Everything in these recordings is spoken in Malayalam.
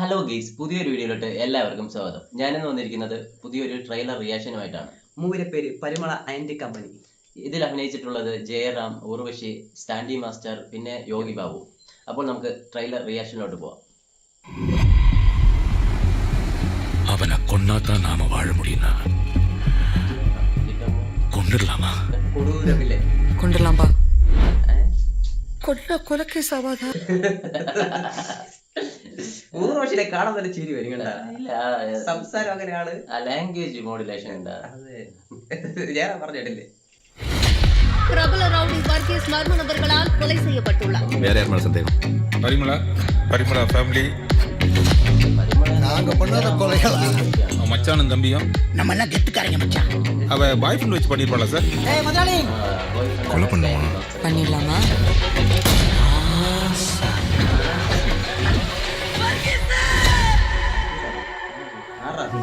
ഹലോ ഗെയ്സ്, പുതിയൊരു വീഡിയോയിലോട്ട് എല്ലാവർക്കും സ്വാഗതം. ഞാനിന്ന് വന്നിരിക്കുന്നത് പുതിയൊരു ട്രെയിലർ റിയാക്ഷനുമായിട്ടാണ്. മൂവിയുടെ പേര് പരിമള ആൻഡ് കമ്പനി. ഇതിൽ അഭിനയിച്ചിട്ടുള്ളത് ജയറാം, ഉർവശി, സ്റ്റാൻഡി മാസ്റ്റർ, പിന്നെ യോഗി ബാബു. അപ്പോൾ നമുക്ക് ട്രെയിലർ റിയാക്ഷനിലോട്ട് പോവാം. அவனை கொன்னாதான் நாம வாழ முடியும்னா கொண்டுடலாமா? കൊടൂരമില്ലേ കൊണ്ടുവരാമ്പா കൊലക്കേസ് ആവാതാ. ഊർവശിനെ കാണാൻ തന്നെ ചിരി വരും കേട്ടാ. ഇല്ല, സംസാരം അങ്ങനെയാണ്. ലാംഗ്വേജ് മോഡുലേഷൻ ഉണ്ട്. അതെ, ഞാൻ പറഞ്ഞിട്ടില്ലേ. பிரபல ரவுடி வர்கீஸ் மர்ம நபர்களால் கொலை செய்யப்பட்டுள்ளார். வேற யார் மேல சந்தேகம்? பரிமளா ஃபேமிலி. நாங்க பண்ணாத கொலைகளா? மச்சானும் தம்பியும் நம்ம எல்லாம் கெத்துக்காரங்க மச்சான். அவ பாய் ஃப்ரெண்ட் வச்சு பண்ணிருப்பாளா சார்? ஏய் முதலாளி, கொலை பண்ணுமா? பண்ணிடலாமா?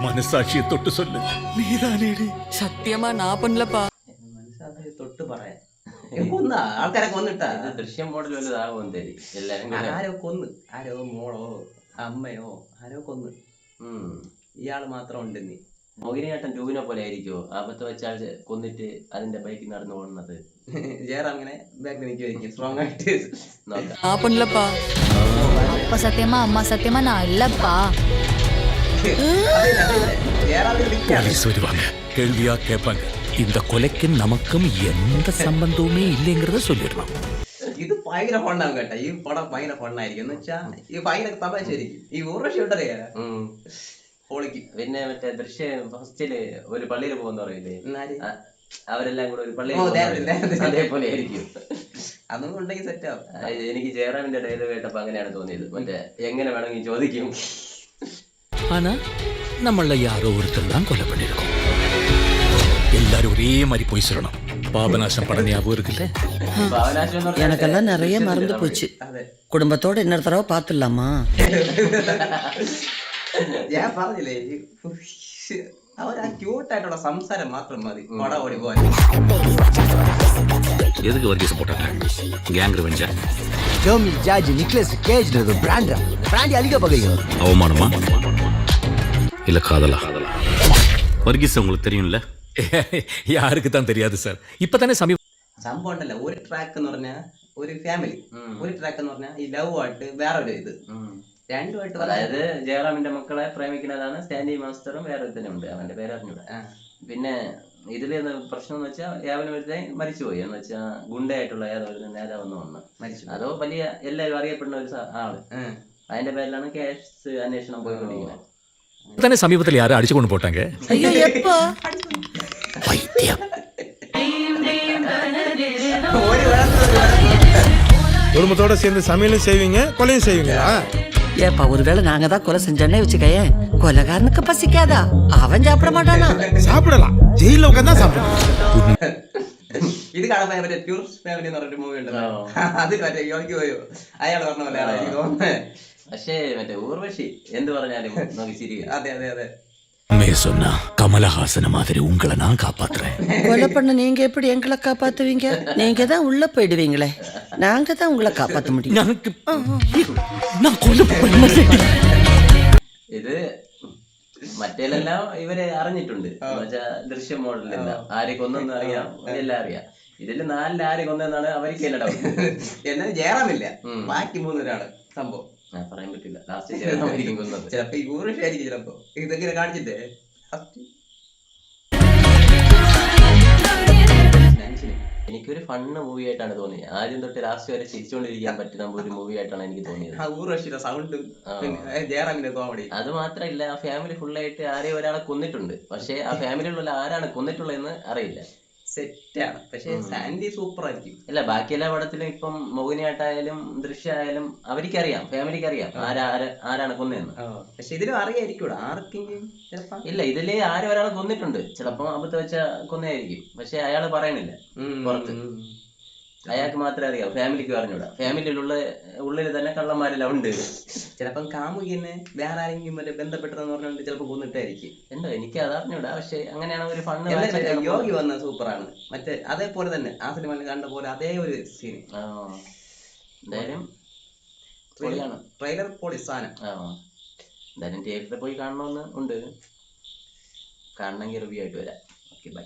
മനസാക്ഷിയെ തൊട്ട് சொல்லு, നീതാനേടി. സത്യമാ ഞാൻ பண்ணலப்பா. മനസ്സാതെ തൊട്ട് പറയാൻ കൊന്ന ആൾക്കാരൊക്കെ വന്നിട്ടാ. ഇത് ദൃശ്യം മോഡൽ വലുതാകും തരി എല്ലാരും കൂടെ. ആരോ കൊന്ന്, ആരോ മോളോ അമ്മയോ ആരോ കൊന്ന്. ഇയാള് മാത്രം ഉണ്ടെന്ന്. മോഹിനിയാട്ടം 2 പോലെ ആയിരിക്കുമോ? ആപത്ത് വെച്ചാൽ കൊന്നിട്ട് അതിന്റെ ബൈക്കിൽ നടന്നു പോകുന്നത്. ജയറാം അങ്ങനെ ബാക്കിൽ നിൽക്കുമായിരിക്കും സ്ട്രോങ് ആയിട്ട്. നോക്കാം. நான் பண்ணலப்பா. அப்பா சத்தியமா அம்மா சத்தியமா நான் இல்லப்பா. போலீஸ் வருவாங்க, கேள்வியா கேட்பாங்க. இந்த கொலைக்கு நமக்கும் எந்த சம்பந்தமுமே இல்லைங்கிறத சொல்லிடலாம். ഇത് ഭയങ്കര ഫണ്ണാകും കേട്ടോ. ഈ പടം ഭയങ്കര ഫണ്ണായിരിക്കും. എന്ന് വെച്ചാ ഈ ഭയങ്കര തമാശയായിരിക്കും. ഈ ഉർവശി ഉണ്ടറിയാ പൊളിക്ക്. പിന്നെ മറ്റേ ദൃശ്യം ഫസ്റ്റില് ഒരു പള്ളിയിൽ പോകുന്ന പറയില്ലേ, എന്നാല് അവരെല്ലാം കൂടെ ഒരു ഓ, പള്ളിയിൽ അതേപോലെ ആയിരിക്കും. അതൊന്നും ഉണ്ടെങ്കിൽ സെറ്റ് ആവും. എനിക്ക് ജയറാമിന്റെ ഡയലോഗ് കേട്ടപ്പോ അങ്ങനെയാണ് തോന്നിയത്. മറ്റേ എങ്ങനെ വേണമെങ്കിൽ ചോദിക്കും. ஆனா நம்மள யாரோ ஒருத்தர் தான் கொலை பண்ணிருக்கோம். எல்லாரும் ஒரே மாதிரி போய் சொல்லணும். பாபநாசம் படம் ஞாபகம் இருக்குல்ல? ഭാവനാശം എന്ന് പറഞ്ഞാൽ எனக்கெல்லாம் நிறைய மறந்து போச்சு. അതെ, குடும்பத்தோட இன்னொரு தடவை பார்த்துடலாமா? ഞാൻ പറഞ്ഞില്ലേ, അവർ ആ ക്യൂട്ടായിട്ടുള്ള സംസാരം മാത്രം മതി പടം ഓടി പോവാൻ. எதுக்கு வர்கீஸ் போட்டாங்க? கேங் ரிவெஞ்சா? ஜோமி ஜார்ஜ் நிக்லஸ் கேஜ்ன்றது பிராண்டா? பிராண்டி அதிக பகைங்க. அவமானமா இல்ல காதலா? வர்கீஸ் உங்களுக்கு தெரியும்ல? யாருக்கு தான் தெரியாது சார். இப்பதானே സംഭവം ഉണ്ടല്ലോ, ഒരു ട്രാക്ക് എന്ന് പറഞ്ഞാൽ ഒരു ഫാമിലി, ഒരു ട്രാക്ക് എന്ന് പറഞ്ഞാൽ ഈ ലവ് ആയിട്ട് വേറൊരു ഇത് രണ്ടുമായിട്ട്. അതായത് ജയറാമിന്റെ മക്കളെ പ്രേമിക്കുന്നതാണ് സ്റ്റാൻഡി മാസ്റ്ററും വേറെ ഒരുത്തനുണ്ട്, അവന്റെ പേര് അറിഞ്ഞൂടാ. പിന്നെ ഇതില് പ്രശ്നം എന്ന് വെച്ചാൽ യാവന് ഒരുത്തൻ മരിച്ചുപോയി. എന്ന് വെച്ചാൽ ഗുണ്ടയായിട്ടുള്ള ഏതോ ഒരു നേതാവെന്ന് വന്ന് മരിച്ചു. അതോ വലിയ എല്ലാവരും അറിയപ്പെടുന്ന ഒരു ആള്. അതിന്റെ പേരിലാണ് കേസ് അന്വേഷണം പോയിക്കൊണ്ടിരിക്കുന്നത്. தானே சமீபத்தில் யாரும் அடிச்சு கொண்டு போட்டாங்க. ஐயோ எப்போ? பைத்தியம். குடும்பத்தோட சேர்ந்து சமையலும் செய்வீங்க, கொலையும் செய்வீங்களா? ஏப்பா, ஒருவேளை நாங்க தான் கொலை செஞ்சோன்னே வச்சுக்கயே, கொலைகாரனுக்கு பசிக்காதா? அவன் சாப்பிட மாட்டானா? சாப்பிடலாம், ஜெயில உட்காந்து சாப்பிடலாம். ഇത് കാണാൻ മറ്റേ ടൂറിസ്റ്റ് ഫാമിലി എന്ന് പറഞ്ഞൊരു മൂവി ഉണ്ടല്ലോ, അതിൽ മറ്റേ യോഗി പോയോ അയാൾ പറഞ്ഞ പോലെ എനിക്ക് തോന്നുന്നത്. പക്ഷേ മറ്റേ ഊർവശി എന്ത് പറഞ്ഞാലും നമുക്ക് ചിരിക്കും. അതെ അതെ അതെ. சொன்னா கமலஹாசன மாதிரி உங்களை நான் காப்பாத்துறேன். கொலை பண்ண நீங்க எப்படி எங்களை காப்பாத்துவீங்க? நீங்க தான் உள்ள போயிடுவீங்களே, நாங்க தான் உங்களை காப்பாத்த முடியும். நான் கொலை பண்ண ഇത് മറ്റേലെല്ലാം ഇവര് അറിഞ്ഞിട്ടുണ്ട്. ദൃശ്യം മോഡലെല്ലാം ആരെ കൊന്നെന്ന് അറിയാം, എല്ലാം അറിയാം. ഇതില് 4 ആരെ കൊന്നെന്നാണ് അവർക്ക് എന്നെ ഡൗട്ട്. എന്നാലും ജയറാമില്ല, ബാക്കി 3 പേരാണ് സംഭവം. പറയാൻ പറ്റില്ല. ലാസ്റ്റ് ജയറാമായിരിക്കും കൊന്നത്. ചിലപ്പോ ഈ ഊർവശി ആയിരിക്കും. ചിലപ്പോ ഇതെങ്ങനെ കാണിച്ചിട്ടേ എനിക്കൊരു ഫണ്ണ് മൂവി ആയിട്ടാണ് തോന്നിയത്. ആദ്യം തൊട്ട് ലാസ്റ്റ് വരെ ചിരിച്ചുകൊണ്ടിരിക്കാൻ പറ്റുന്ന ഒരു മൂവി ആയിട്ടാണ് എനിക്ക് തോന്നിയത്. ആ ഊർവശിയുടെ സൗണ്ടും ജയറാമിന്റെ കോമഡി. അത് മാത്രല്ല, ആ ഫാമിലി ഫുള്ളായിട്ട് ആരെയും ഒരാളെ കൊന്നിട്ടുണ്ട്. പക്ഷെ ആ ഫാമിലിയിലുള്ള ആരാണ് കൊന്നിട്ടുള്ളതെന്ന് അറിയില്ല. സെറ്റാണ്. പക്ഷെ സാൻഡി സൂപ്പർ ആയിരിക്കും. അല്ല, ബാക്കി എല്ലാ പടത്തിലും ഇപ്പം മോഹിനിയാട്ടായാലും ദൃശ്യമായാലും അവർക്കറിയാം, ഫാമിലിക്ക് അറിയാം ആരാണ് കൊന്നതെന്ന്. പക്ഷെ ഇതിലും അറിയായിരിക്കും ആർക്കെങ്കിലും. ഇല്ല, ഇതില് ആരും ഒരാളെ കൊന്നിട്ടുണ്ട്. ചിലപ്പോ അബദ്ധം വെച്ച കൊന്നയായിരിക്കും. പക്ഷെ അയാള് പറയണില്ല പുറത്ത്. അയാൾക്ക് മാത്രമേ അറിയാം, ഫാമിലിക്ക് അറിഞ്ഞൂടാ. ഫാമിലിയിലുള്ള ഉള്ളിൽ തന്നെ കള്ളന്മാരെല്ലാം ഉണ്ട്. ചിലപ്പം കാമുകിനെ വേറെ ആരെങ്കിലും മറ്റേ ബന്ധപ്പെട്ടതെന്ന് പറഞ്ഞുകൊണ്ട് ചിലപ്പോ കൊന്നിട്ടായിരിക്കും. എന്തോ എനിക്ക് അത് അറിഞ്ഞൂടാ. പക്ഷെ അങ്ങനെയാണ് ഒരു ഫണ്ട്. യോഗി വന്ന സൂപ്പറാണ്. മറ്റേ അതേപോലെ തന്നെ ആ സിനിമയിൽ കണ്ട പോലെ അതേ ഒരു സീൻ. എന്തായാലും ട്രെയിലർ പൊളി സാധനം. എന്തായാലും തിയേറ്ററിൽ പോയി കാണണമെന്ന് ഉണ്ട്. കാണണമെങ്കിൽ റിവ്യൂ ആയിട്ട് വരാം. Okay bye.